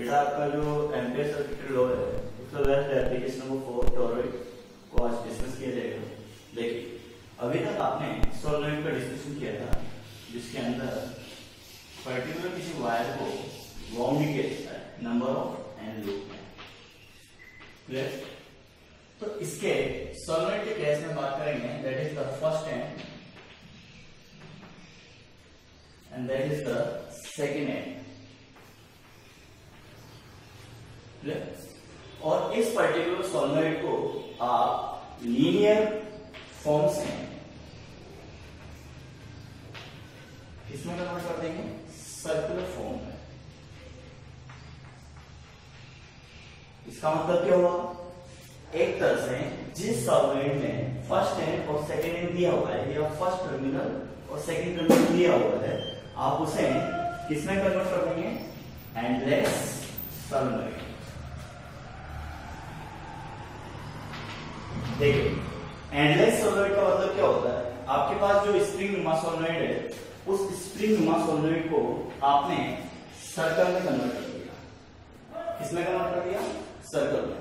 जैसा आपका जो एम्पियर सर्किट लॉ है उसका बेस्ट एप्लीकेशन नंबर 4 टॉरॉइड को आज डिस्कस किया जाएगा। देखिए अभी तक आपने सोलेनॉइड का डिस्कशन किया था जिसके अंदर पर्टिकुलर किसी वायर को वाउंड किया जाता है नंबर ऑफ एन लूप में। क्लियर? तो इसके सोलेनॉइड के केस में बात करेंगे, that is the first and and that is the second and. और इस पर्टिकुलर सोलेनॉइड को आप लीनियर फॉर्म से किसमें कन्वर्ट कर देंगे? सर्कुलर फॉर्म में। इसका मतलब क्या हुआ? एक तरह से जिस सोलेनॉइड में फर्स्ट एंड और सेकेंड एंड दिया हुआ है या फर्स्ट टर्मिनल और सेकेंड टर्मिनल दिया हुआ है, आप उसे किसमें कन्वर्ट कर देंगे? Endless solenoid. देखिए एंडलेस सोलेनॉइड का मतलब क्या होता है? आपके पास जो स्प्रिंग नुमा सोलेनॉइड है उस स्प्रिंग नुमा सोलेनॉइड को आपने सर्कल में कन्वर्ट कर दिया। किसमें कन्वर्ट कर दिया? सर्कल में।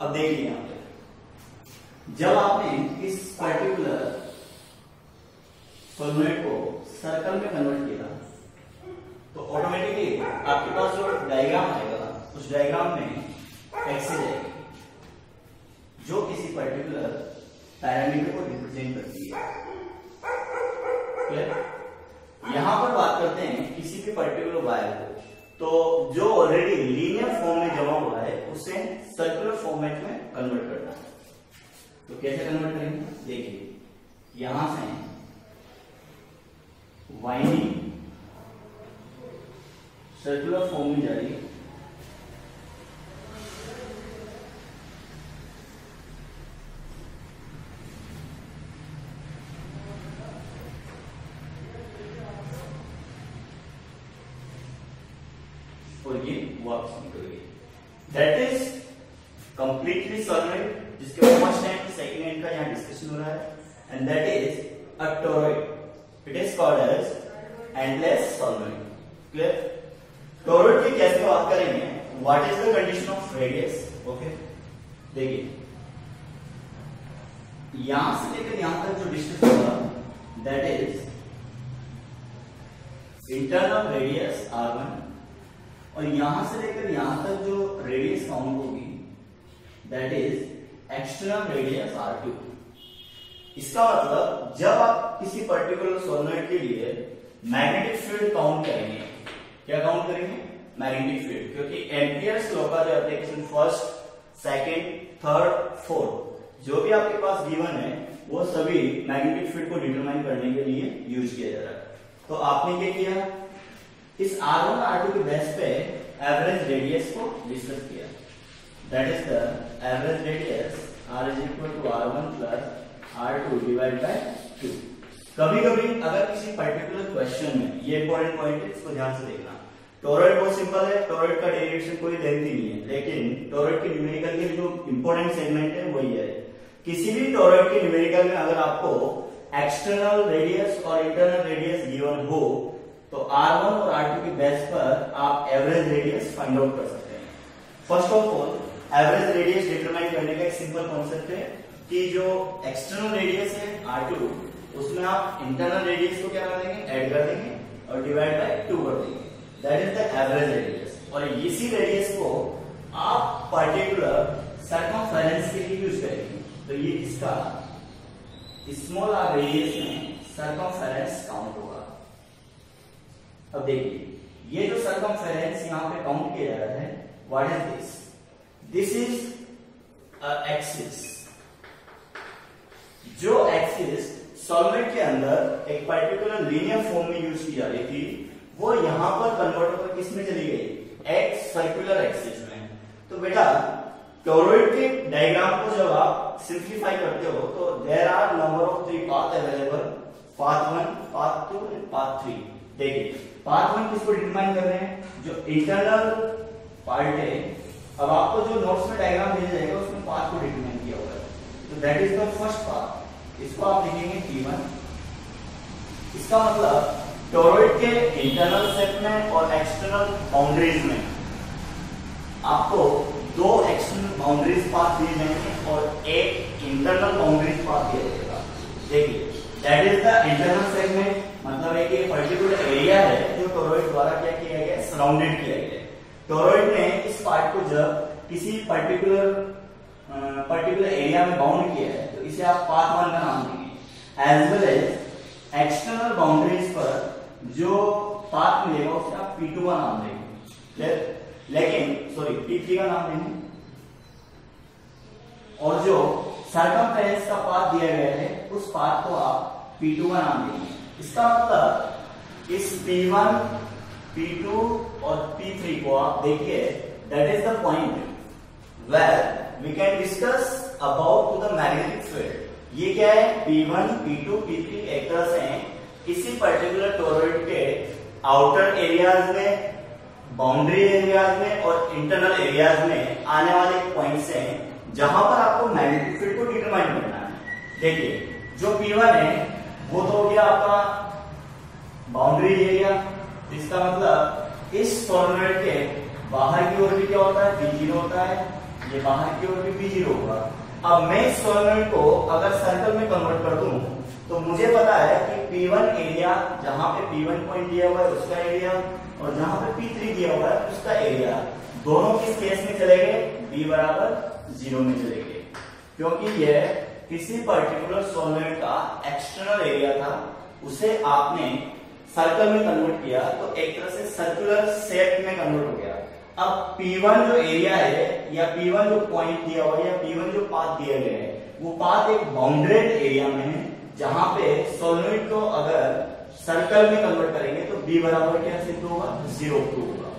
अब देखिए यहां पे जब आपने इस पर्टिकुलर सोलेनॉइड को सर्कल में कन्वर्ट किया तो ऑटोमेटिकली आपके पास जो डायग्राम आएगा उस डायग्राम में एक्सिस आएगी जो किसी पर्टिकुलर पैरामीटर को रिप्रेजेंट करती है। यहां पर बात करते हैं किसी भी पर्टिकुलर वायर को, तो जो ऑलरेडी लीनियर फॉर्म में जमा हुआ है उसे सर्कुलर फॉर्मेट में कन्वर्ट करना है। तो कैसे कन्वर्ट करेंगे? देखिए यहां से वाइंडिंग सर्कुलर फॉर्म में जा रही है, और ये वापस निकल गई। दैट इज कंप्लीटली सोलेनॉइड जिसके फर्स्ट एंड सेकंड एंड का यहां डिस्कशन हो रहा है, and that is a toroid. It is called as endless solenoid. Clear? Toroid की कैसे बात करेंगे? What is the condition of radius? Okay, देखिए यहां से लेकर यहां तक जो डिस्टेंस होगा that is internal radius r1, और यहां से लेकर यहां तक जो रेडियस काउंट होगी that is external radius r2। इसका मतलब जब आप किसी पर्टिकुलर सोलेनॉइड के लिए मैग्नेटिक फील्ड काउंट करेंगे, क्या काउंट करेंगे? मैग्नेटिक फील्ड, क्योंकि एम्पियर्स लॉ का जो application first, second, third, fourth जो भी आपके पास गिवन है वो सभी मैग्नेटिक फील्ड को डिटरमाइन करने के लिए यूज किया जा रहा है। तो आपने क्या किया? इस R1 R2 के बेस पे एवरेज रेडियस को डिस्कस किया। That is the average radius R is equal to R1 plus R2 divided by 2। कभी कभी अगर किसी पर्टिकुलर क्वेश्चन में, ये इंपॉर्टेंट पॉइंट है, इसको ध्यान से देखना। टॉरॉइड बहुत सिंपल है, टॉरॉइड का डेरिवेशन कोई लेंथी नहीं है, लेकिन टॉरॉइड के न्यूमेरिकल के जो इंपॉर्टेंट सेगमेंट है वही है। किसी भी टॉरॉइड के न्यूमेरिकल में अगर आपको एक्सटर्नल रेडियस और इंटरनल रेडियस गिवन हो तो R1 और R2 के बेस पर आप एवरेज रेडियस फाइंड आउट कर सकते हैं। First of all average radius determine करने का एक सिंपल कॉन्सेप्ट है कि जो एक्सटर्नल रेडियस है R2 उसमें आप इंटरनल रेडियस को क्या कर देंगे? ऐड कर देंगे और डिवाइड बाय 2 कर देंगे। That is the average radius. और इसी रेडियस को आप पर्टिकुलर सर्कमफेरेंस के लिए यूज करेंगे। तो ये इसका स्मॉल r रेडियस में सर्कमफेरेंस काउंट होगा। अब देखिए ये जो सर्कमफेरेंस यहां पे काउंट किया जा रहा है, what is this? This is a axis. जो एक्सिस सोलेनॉइड के अंदर एक पर्टिकुलर लीनियर फॉर्म में यूज की जा रही थी वो यहां पर कन्वर्ट होकर किस में चली गई? एक सर्कुलर एक्सिस में। तो बेटा टॉरॉइड के डायग्राम को जब आप सिंप्लीफाई करते हो तो there are number of 3 path available, path 1, path 2 and path 3। देखिए पाथ 1 किसको डिटरमाइन कर रहे हैं? जो इंटरनल पार्ट है। अब आपको जो नोट्स में डायग्राम दिया जाएगा उसमें पाथ को डिटरमाइन किया होगा, तो that is the first path. इसको आप लिखेंगे T1। इसका मतलब टॉरॉइड के इंटरनल सेट में और एक्सटर्नल बाउंड्रीज में आपको दो एक्सटर्नल बाउंड्रीज पाथ दिए जाएंगे और एक इंटरनल बाउंड्रीज पाथ दिया जाएगा। देखिए that is the internal segment, मतलब एक ये पर्टिकुलर एरिया है जो टोरॉइड द्वारा क्या किया गया, सराउंडेड किया गया है। टोरॉइड ने इस पार्ट को जब किसी पर्टिकुलर एरिया में बाउंड किया है तो इसे आप पाथ 1 का नाम देंगे। As well as external boundaries पर जो पाथ मिलेगा उसे आप P2 का नाम देंगे, लेकिन P3 का नाम देंगे। और जो सर्कमफ्रेंस का पाथ दिया गया है उस पाथ को आप P2 का नाम देंगे। इसका मतलब इस P1, P2 और P3 को आप देखिए, that is the point where we can discuss about the magnetic field. ये क्या है, P1, P2, P3 एक तरह से किसी पर्टिकुलर टोरॉइड के आउटर एरियाज में, बाउंड्री एरियाज में और इंटरनल एरियाज में आने वाले पॉइंट्स हैं जहां पर आपको मैग्नेटिक फील्ड को डिटरमाइन करना है। देखिए जो P1 है वो तो हो गया आपका बाउंड्री एरिया, जिसका मतलब इस सोलेनॉइड के बाहर की ओर भी क्या होता है, P0 होता है, ये बाहर की ओर भी P0 होगा। अब मैं इस सोलेनॉइड को अगर सर्कल में कन्वर्ट कर दूं तो मुझे पता है कि P1 एरिया, जहां पे P1 पॉइंट दिया हुआ है उसका एरिया और जहां पे P3 दिया हुआ है उसका एरिया, दोनों किस केस में चले गए, B बराबर 0 में चले गए, क्योंकि यह किसी पर्टिकुलर सोलेनॉइड का एक्सटर्नल एरिया था, उसे आपने सर्कल में कन्वर्ट किया तो एक तरह से सर्कुलर शेप में कन्वर्ट हो गया। अब P1 जो एरिया है या P1 जो पॉइंट दिया हुआ है या P1 जो पाथ दिया गया है वो पाथ एक बाउंड्रेड एरिया में है, जहां पे सोलेनॉइड को अगर सर्कल में कन्वर्ट करेंगे तो B बराबर क्या सिद्ध होगा, 0 होगा।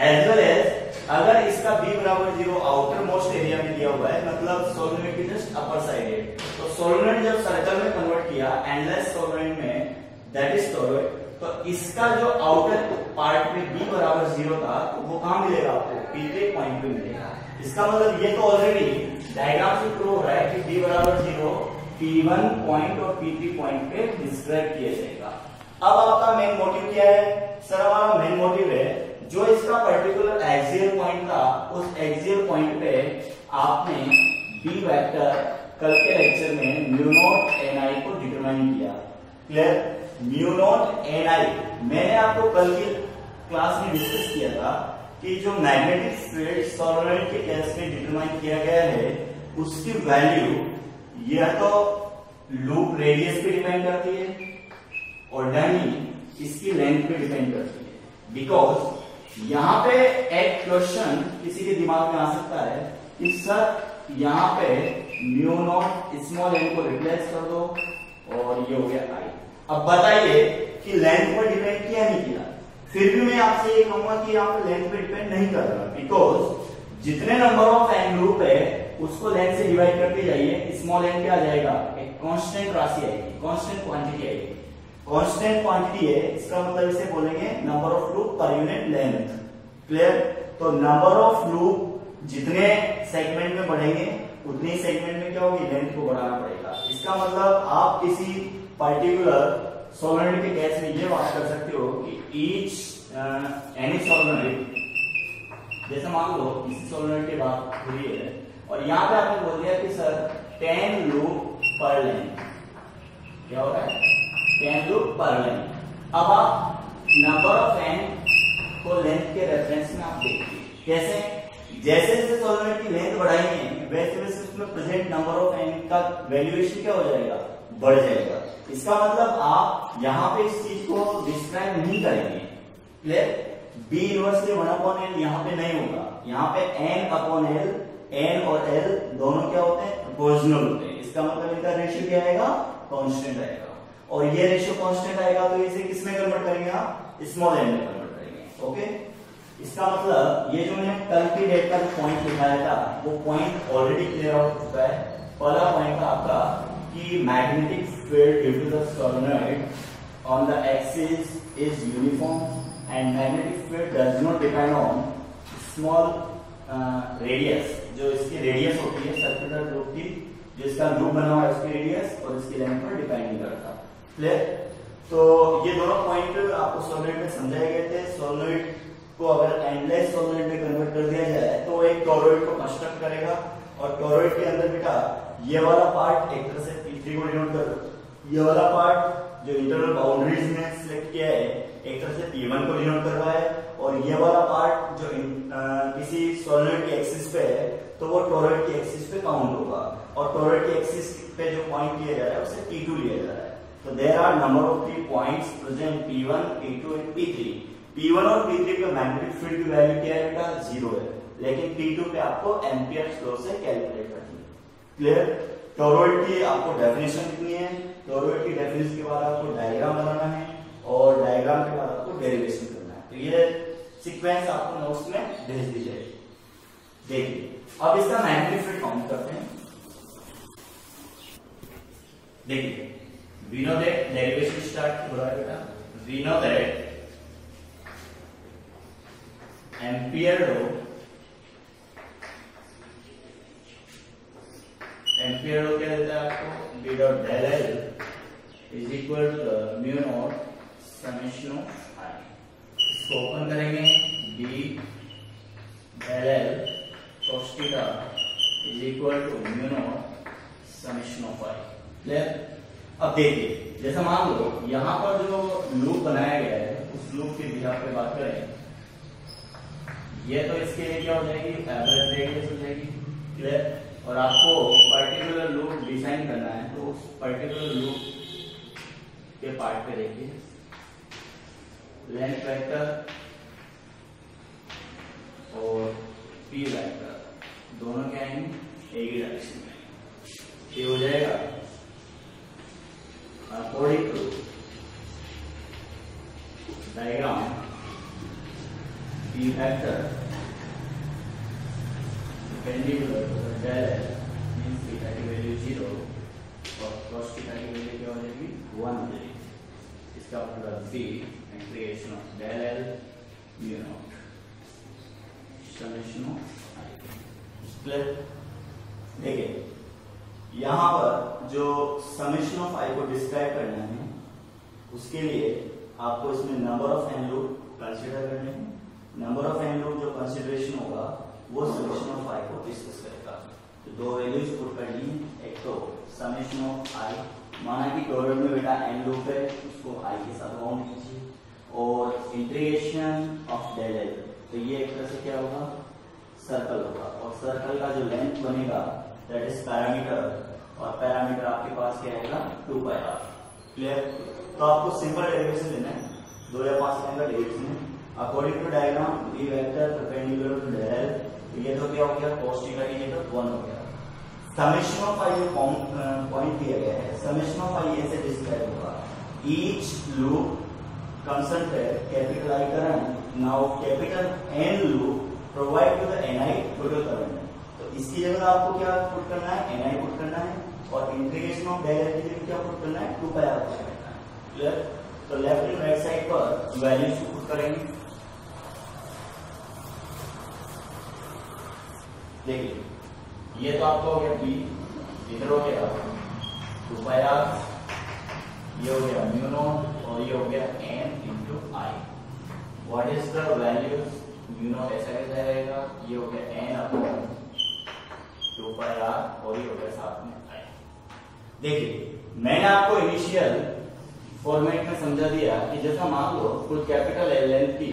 एज वेल एज अगर इसका B बराबर 0 आउटर मोस्ट एरिया में दिया हुआ है, मतलब सोलेनॉइड की जस्ट अपर साइड है, तो सोलेनॉइड जब सर्कल में कन्वर्ट किया एंडलेस सोलेनॉइड में, दैट इज टोरॉइड, तो इसका जो आउटर पार्ट में B बराबर 0 था तो वो कहां मिलेगा आपको, P3 पॉइंट पे मिलेगा। इसका मतलब ये तो ऑलरेडी डायग्राम से प्रूव हो रहा है कि B बराबर 0 P1 पॉइंट और P3 पॉइंट पे डिस्क्राइब किया जाएगा। अब आपका मेन मोटिव क्या है, सर हमारा मेन मोटिव है जो इसका पर्टिकुलर एक्सियल पॉइंट था, उस एक्सियल पॉइंट पे आपने B वेक्टर कल के लेक्चर में म्यू नॉट ni को डिटरमाइन किया। क्लियर, म्यू नॉट ni मैंने आपको कल की क्लास में डिस्कस किया था कि जो मैग्नेटिक फील्ड सोलेनॉइड के केस में डिटरमाइन किया गया है उसकी वैल्यू यह तो लूप रेडियस पे डिपेंड करती है और नहीं इसकी लेंथ पे डिपेंड करती है। बिकॉज यहाँ पे एक क्वेश्चन किसी के दिमाग में आ सकता है कि सर यहाँ पे म्यू नॉट स्मॉल एन को रिप्लेस कर दो और ये हो गया आई। अब बताइए कि लेंथ पर डिपेंड किया नहीं किया, फिर भी मैं आपसे ये कहूंगा कि यहाँ पे लेंथ पे डिपेंड नहीं कर रहा, बिकॉज जितने नंबर ऑफ एन लूप है उसको लेंथ से डिवाइड करते जाइए, स्मॉल एन क्या आ जाएगा, एक कांस्टेंट राशि आएगी, कांस्टेंट क्वांटिटी आएगी। कांस्टेंट क्वांटिटी है, इसका मतलब इसे बोलेंगे number of loop per unit length. Clear, तो नंबर ऑफ लूप जितने सेगमेंट में बढ़ेंगे उतने सेगमेंट में क्या होगी, लेंथ को बढ़ाना पड़ेगा। इसका मतलब आप किसी पर्टिकुलर सोलेनॉइड के केस में ये बात कर सकते हो कि ईच एनी सोलेनॉइड, जैसे मान लो इसी सोलेनॉइड की बात हो रही है और यहाँ पे आपने बोल दिया कि सर 10 लूप पर लेंथ, क्या हो रहा है, 10 लूप पर लेंथ। अब आप नंबर ऑफ एन को लेंथ के रेफरेंस में आप देखिए कैसे, जैसे जैसे सोलेनॉइड की लेंथ बढ़ाएंगे वैसे वैसे उसमें प्रेजेंट नंबर ऑफ एन का वैल्यूएशन क्या हो जाएगा, बढ़ जाएगा। इसका मतलब आप यहाँ पे इस चीज को डिस्क्राइब नहीं करेंगे। क्लियर, बी इनवर्सली 1/n यहाँ पे नहीं होगा, यहाँ पे n/l, n और l दोनों क्या होते हैं, प्रोपोर्शनल होते हैं। इसका मतलब इनका रेशियो क्या आएगा, कांस्टेंट आएगा, और ये रेशियो कांस्टेंट आएगा तो इसे किसमें कन्वर्ट करेंगे आप, स्मॉल एन में कन्वर्ट करेंगे। ओके, इसका मतलब ये जो मैंने कल की डेट का जो पॉइंट दिखाया था वो पॉइंट ऑलरेडी क्लियर हो चुका है। पहला पॉइंट था आपका कि magnetic field due to the solenoid on the axis is uniform and magnetic field does not depend on small radius, जो इसकी रेडियस होती है सर्कुलर लूप की, जो इसका लूप बना हुआ है उसकी रेडियस और इसकी लेंथ पर डिपेंड नहीं करता। क्लियर, तो ये दोनों पॉइंट आपको सोलेनॉइड में समझाए गए थे। सोलेनॉइड को अगर एंडलेस सॉलिड में कन्वर्ट कर दिया जाए तो वो एक टोरॉइड को कंस्ट्रक्ट करेगा, और टोरॉइड के अंदर बेटा ये वाला पार्ट एक तरह से P3 को डिनोट कर, ये वाला पार्ट जो इंटरनल बाउंड्रीज में सिलेक्ट किया है एक तरह से P1 को डिनोट कर रहा है, और ये वाला पार्ट जो किसी सॉलिड की एक्सिस पे है तो वो टोरॉइड की एक्सिस पे काउंट होगा, और टोरॉइड की एक्सिस पे जो पॉइंट लिया जा रहा है उसे P2 लिया जा रहा है। तो there are number of 3 points present P1, P2 and P3। P1 और P3 का मैग्नेटिक फील्ड की वैल्यू क्या है बेटा 0 है, लेकिन P2 पे आपको एम्पियर्स लॉ से कैलकुलेट करनी है। क्लियर? टोरॉइड की आपको डेफिनेशन कितनी है, टोरॉइड की डेफिनेशन के बाद आपको डायग्राम बनाना है, और डायग्राम के बाद आपको डेरिवेशन करना है। तो ये सीक्वेंस आपको नोट्स में भेज दी जाएगी। देखिए अब इसका मैग्नेटिक फील्ड काउंट करते हैं। देखिए we know that derivation start हो रहा है बेटा, we know that Ampere law क्या देता है आपको, b dot del l is equal to mu naught summation of i। इसको ओपन करेंगे, b del l cos theta is equal to mu naught summation of i। Clear? अब देखिए जैसा मान लो यहां पर जो लूप बनाया गया है उस लूप की बिहाफ पे बात करें, ये तो इसके लिए क्या हो जाएगी, एवरेज रेडियस हो जाएगी। क्लियर? और आपको पर्टिकुलर लूप डिजाइन करना है तो उस पर्टिकुलर लूप के पार्ट पे देखिए, लेंथ वेक्टर और पी वेक्टर दोनों क्या आएंगे, एक ही डायरेक्शन में। ये हो जाएगा according to diagram P vector perpendicular to the del l means theta की वैल्यू 0 और cos थीटा की वैल्यू क्या हो जाएगी 1 हो जाएगी। इसका मतलब b integration of del l mu naught summation of i। Clear? देखिए यहां पर जो समेशन ऑफ i को डिस्क्राइब करना है उसके लिए आपको इसमें number of n loop consider करने हैं। नंबर ऑफ n लूप जो कंसीडरेशन होगा वो समेशन ऑफ i को डिस्कस करेगा। तो दो वैल्यूज पुट करनी है, एक तो समेशन ऑफ i, माना कि टोरॉइड में बेटा n लूप है उसको i के साथ बाउंड कीजिए, और इंटीग्रेशन ऑफ डेल l, तो ये एक तरह से क्या होगा, सर्कल होगा, और सर्कल का जो लेंथ बनेगा दैट इज पैरामीटर, और पैरामीटर आपके पास क्या आएगा 2πr। क्लियर? तो आपको सिंपल डेरिवेशन लेना है, 2 या 5 सेकंड का डेरिवेशन है। According to diagram b vector perpendicular to del l, तो ये तो क्या हो गया cos थीटा की जगह 1 हो गया। समेशन ऑफ i जो पॉइंट दिया गया है, समेशन ऑफ i ऐसे डिस्क्राइब होगा, each loop concentrate capital I current, now capital N loop provide to the Ni total current. तो इसकी जगह आपको क्या पुट करना है, Ni पुट करना है, और इंटीग्रेशन ऑफ डेल l की जगह क्या पुट करना है 2πr पुट करना है। क्लियर? तो लेफ्ट एंड राइट साइड पर वैल्यूज को पुट करेंगे। देखिए ये तो आपको हो गया b, इधर हो गया 2πr, ये हो गया म्यू नॉट, और ये हो गया n into i। What is the values, mu naught ऐसा कैसा रहेगा, ये हो गया n अपॉन 2πr, और ये हो गया साथ में i। देखिए मैंने आपको इनिशियल फॉर्मेट में समझा दिया कि जैसा मान लो कुल कैपिटल L लेंथ की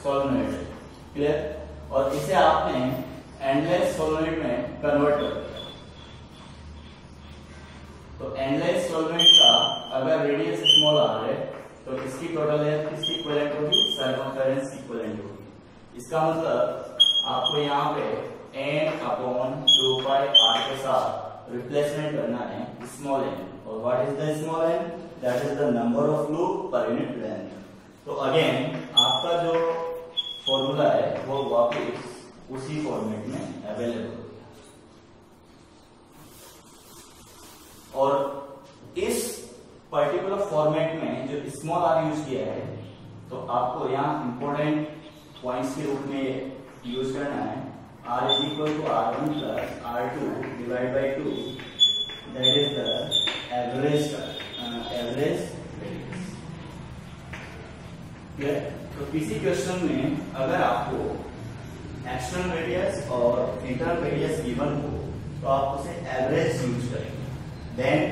सोलेनोइड है। क्लियर? और इसे आपने एंडलेस सोलेनोइड में कन्वर्ट कर दिया, तो एंडलेस सोलेनोइड का अगर रेडियस स्मॉल r है तो इसकी टोटल लेंथ किसकी इक्विवेलेंट होगी, सर्कमफेरेंस इक्विवेलेंट होगी। इसका मतलब आपको यहाँ पे n अपॉन 2πr के साथ रिप्लेसमेंट करना है स्मॉल n, और what is the small n, that is the number of loop per unit length. तो अगेन आपका जो फॉर्मूला है वो वापस उसी फॉर्मेट में अवेलेबल, और इस पर्टिकुलर फॉर्मेट में जो स्मॉल r यूज किया है तो आपको यहाँ इंपॉर्टेंट पॉइंट्स के रूप में यूज करना है। r is equal to r1 plus r2 divided by 2, that is the average radius। तो किसी क्वेश्चन में अगर आपको एक्सटर्नल रेडियस और इंटरनल रेडियस गिवन हो तो आप उसे एवरेज यूज करेंगे। Then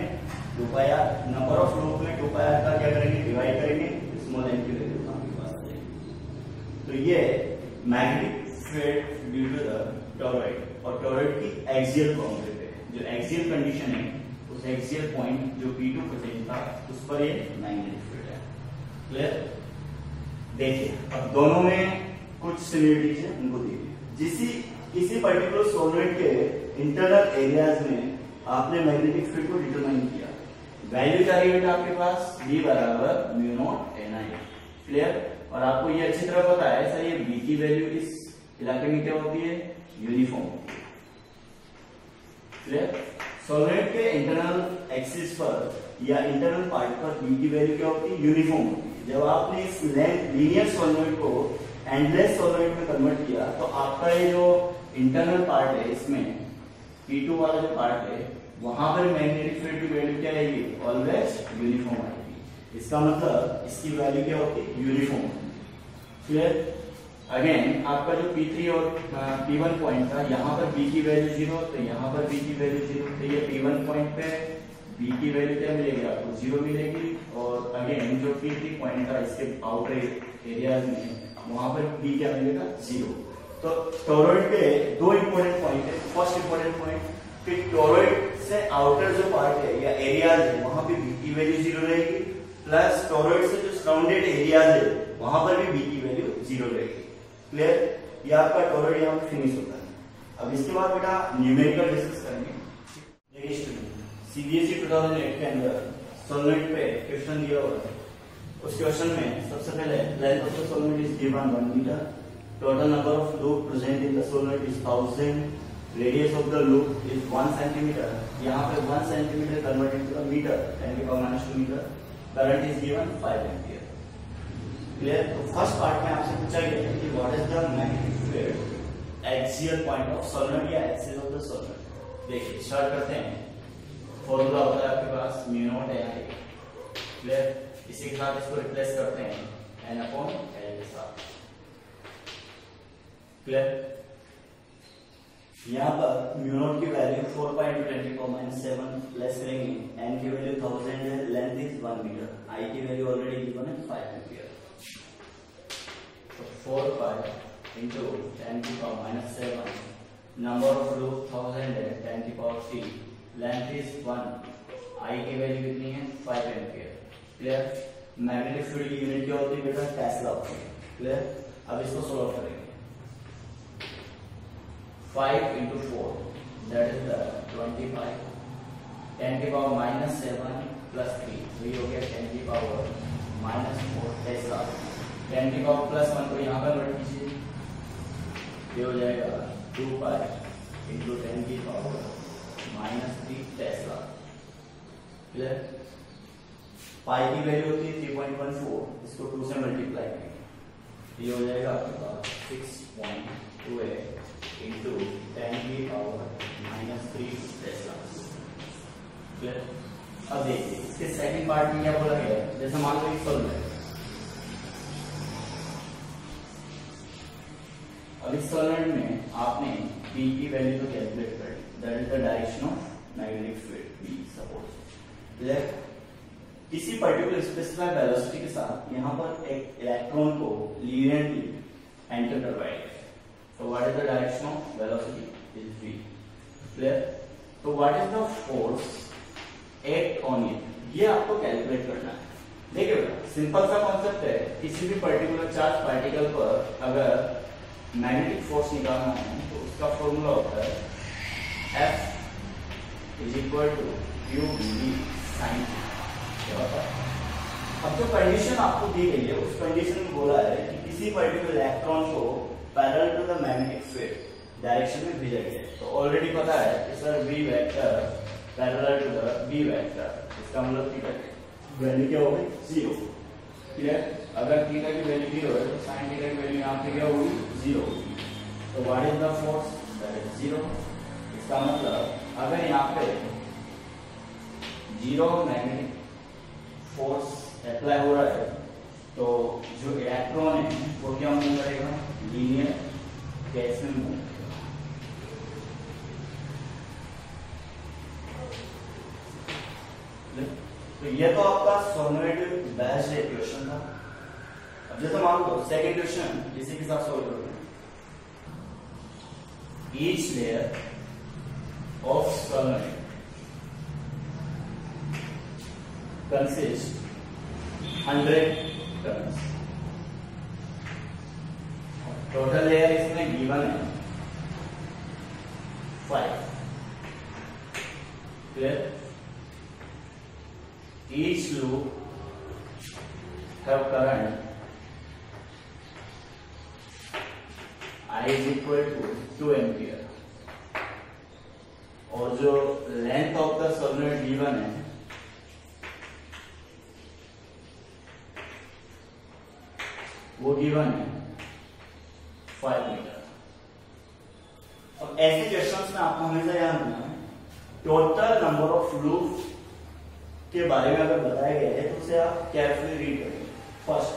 2 pi r, number of loop में 2 पाई r का क्या करेंगे, डिवाइड करेंगे, स्मॉल n की वैल्यू आपके पास आ जाएगी। तो ये magnetic field due to the toroid और टॉरॉइड की एक्सियल बाउंड्री पे जो एक्सियल कंडीशन है, उस एक्सियल पॉइंट जो P2 प्रेजेंट था उस पर ये मैग्नेटिक फील्ड है। क्लियर? देखिए अब दोनों में कुछ सिमिलरिटीज है, उनको देखिए। किसी पर्टिकुलर सॉल्वेंट के इंटरनल एरियाज में आपने मैग्नेटिक फील्ड को डिटरमाइन किया, वैल्यू क्या है आपके पास, B बराबर म्यू नॉट NI। क्लियर? और आपको ये अच्छी तरह पता है सर ये B की वैल्यू इस इलाके में क्या होती है, यूनिफॉर्म। क्लियर? सॉल्वेंट के इंटरनल एक्सिस पर या इंटरनल पार्ट पर B की वैल्यू क्या होती है, यूनिफॉर्म होती है। जब आपने इस लीनियर सॉल्वेंट को एंडलेस सॉल्वेंट में कन्वर्ट किया तो आपका ये जो इंटरनल पार्ट है इसमें P2 वाला जो पार्ट है वहां पर मैग्नेटिक फील्ड की वैल्यू क्या आएगी, ऑलवेज यूनिफॉर्म आएगी। इसका मतलब इसकी वैल्यू क्या होती है, यूनिफॉर्म। क्लियर? अगेन आपका जो P3 और P1 पॉइंट था, यहाँ पर B की वैल्यू 0 तो यहाँ पर B की वैल्यू 0, तो ये P1 पॉइंट पे B की वैल्यू क्या मिलेगी आपको, 0 मिलेगी। और अगेन जो P3 पॉइंट था इसके आउटर एरियाज में वहां पर B क्या मिलेगा, 0। तो टॉरॉइड के दो इंपॉर्टेंट पॉइंट है। फर्स्ट इंपॉर्टेंट पॉइंट कि टॉरॉइड से आउटर जो पार्ट है या एरियाज है वहां पे B की वैल्यू 0 रहेगी, प्लस टॉरॉइड से जो सराउंडेड एरियाज है वहां पर भी B की वैल्यू 0 रहेगी। क्लियर? ये आपका टॉरॉइड यहाँ पे फिनिश होता है। अब इसके बाद बेटा न्यूमेरिकल डिस्कस करेंगे। देखिए स्टूडेंट, CBSE 2008 के अंदर सॉल्वेंट पे क्वेश्चन दिया हुआ है। उस क्वेश्चन में सबसे पहले length of the solvent is given 1 metre, total number of loop present in the solvent is 1000, radius of the loop is 1 centimetre. यहाँ पे 1 centimetre convert into metre, 10⁻⁻2 metre. Current is given 5 ampere. Clear? तो first part में आपसे पूछा गया है कि what is the magnetic field axial point of solvent या एक्सिस ऑफ द सॉल्वेंट। देखिए स्टार्ट करते हैं। फॉर्मूला होता है आपके पास म्यू नॉट NI। क्लियर? इसी के साथ इसको रिप्लेस करते हैं N/L के साथ। क्लियर? यहाँ पर म्यू नॉट की वैल्यू 4 पाई × 10⁻⁷ प्लस करेंगे, N की वैल्यू 1000 है, लेंथ इज 1 मीटर, I की वैल्यू ऑलरेडी गिवन है 5 एम्पीयर। तो 4 पाई × 10⁻⁷, नंबर ऑफ लूप 1000 है, 10⁻3, लेंथ इज 1, I की वैल्यू कितनी है, 5 एम्पीयर। क्लियर? मैग्नेटिक फील्ड की यूनिट क्या होती है बेटा, टेस्ला होती है। क्लियर? अब इसको सोल्व करेंगे। 5 × 4 दैट इज द 25, 10⁻⁷ प्लस 3, तो ये हो गया 10⁻⁻4 टेस्ला। 10⁻+1 को यहाँ पर कन्वर्ट कीजिए, ये हो जाएगा 2 पाई × 10⁻⁻3 टेस्ला। क्लियर? पाई की वैल्यू होती है 3.14, इसको 2 से मल्टीप्लाई करेंगे, ये हो जाएगा आपके पास 6.28 × 10⁻⁻3 टेस्ला। क्लियर? अब देखिए इसके सेकंड पार्ट में क्या बोला गया है, जैसे मान लो एक सॉल्वेंट, अब इस सॉल्वेंट में आपने P की वैल्यू तो कैलकुलेट कर ली, that is the direction of magnetic field B suppose. Clear? किसी पर्टिकुलर स्पेसिफाइड वेलोसिटी के साथ यहाँ पर एक इलेक्ट्रॉन को लीनियरली एंटर करवाया गया, तो what is the direction of velocity is V। Clear? तो what is the force act on it, ये आपको कैलकुलेट करना है। देखिए बेटा सिंपल सा कॉन्सेप्ट है, किसी भी पर्टिकुलर चार्ज पार्टिकल पर अगर मैग्नेटिक फोर्स निकालना है तो उसका फॉर्मूला होता है F = Q/V sin θ। अब जो कंडीशन आपको दी गई है उस कंडीशन में बोला है कि किसी पर्टिकुलर इलेक्ट्रॉन को parallel to the magnetic field direction में भेजा गया है। तो ऑलरेडी पता है कि sir V vector parallel to the B vector, इसका मतलब थीटा की वैल्यू क्या होगी, 0। क्लियर? अगर थीटा की वैल्यू 0 है तो sin थीटा की वैल्यू यहाँ पे क्या होगी, 0 होगी। तो what is the force, that is 0। इसका मतलब अगर यहाँ पे 0 मैग्नेटिक फोर्स अप्लाई हो रहा है तो जो इलेक्ट्रॉन है वो क्या मूव करेगा, लीनियर केस में मूव करेगा। तो ये तो आपका सोलनॉइड बैच इक्वेशन था। अब जैसे मान लो सेकंड क्वेश्चन इसी के साथ सोल्व करोगे। Each layer of solenoid consist 100 turns. Total layer इसमें गिवन है 5। Clear? Each loop have current I is equal to 2 ampere और जो length of the solenoid given है वो गिवन है 5 मीटर। अब ऐसे क्वेश्चंस में आपको हमेशा याद रखना है टोटल नंबर ऑफ लूप के बारे में अगर बताया गया है तो उसे आप केयरफुली रीड करेंगे। फर्स्ट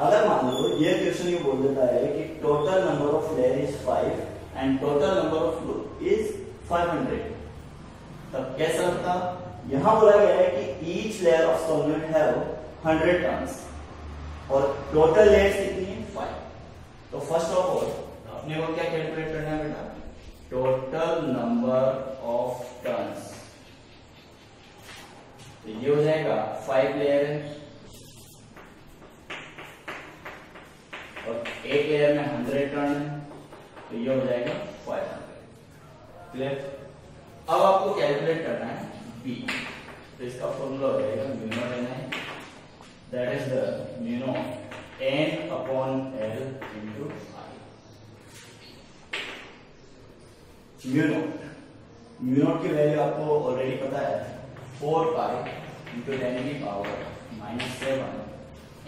अगर मान लो ये क्वेश्चन ये बोल देता है कि total number of layer is 5 and total number of loop is 500, तब कैसा लगता? यहां बोला गया है कि each layer of solenoid have 100 turns और टोटल लेयर्स कितनी है 5। तो फर्स्ट ऑफ ऑल अपने को क्या कैलकुलेट करना है बेटा, टोटल नंबर ऑफ टर्न्स। तो ये हो जाएगा 5 लेयर है और एक लेयर में 100 टर्न है, तो ये हो जाएगा 500। क्लियर? अब आपको कैलकुलेट करना है बी। तो इसका फॉर्मूला हो जाएगा mu not an I, that is the mu not an upon L into I. Mu naught की वैल्यू आपको ऑलरेडी पता है 4 पाई इंटू 10 की पावर -7।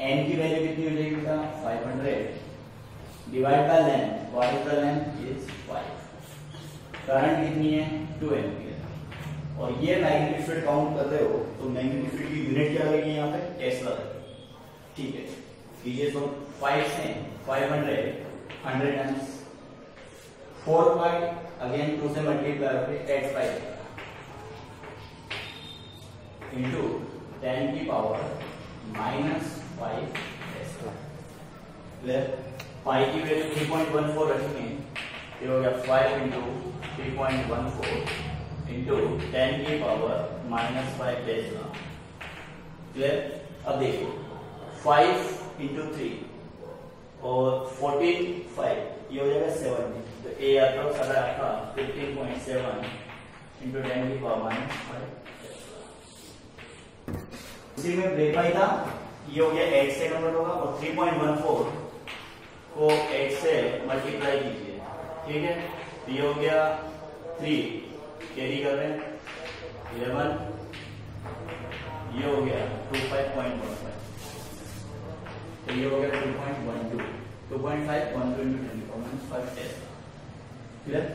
एन की वैल्यू कितनी हो जाएगी बेटा 500 divide by length. What is the length is 5। Current कितनी है 2 एम्पियर और ये मैग्नीट्यूड काउंट कर रहे हो तो मैग्नीट्यूड की यूनिट क्या लगेगी यहाँ पे टेस्ला लगेगी। ठीक है, कीजिए तो 5 से 500 100 टाइम्स 4 पाई अगेन 2 से मल्टीप्लाई होकर 8 पाई इंटू 10 की पावर -5 टेस्ला। क्लियर? पाई की वैल्यू 3.14 रखेंगे, ये हो गया 5 इंटू 3.14 इंटू 10 की पावर -5 टेस्ला। क्लियर? अब देखो 5 इंटू 3 और 14 5 ये हो जाएगा 70। तो ए अप्रोक्स अगर आपका 15.7 इंटू 10 की पावर -5। इसी में ब्रेक पाई था, ये हो गया 8 से कन्वर्ट होगा और 3.14 को 8 से मल्टीप्लाई कीजिए। ठीक है, तो ये हो गया 3 कैरी कर रहे हैं 11, ये हो गया 25.15, तो ये हो गया 2.12 2.5 12 into 10 5 टेस्ला। क्लियर?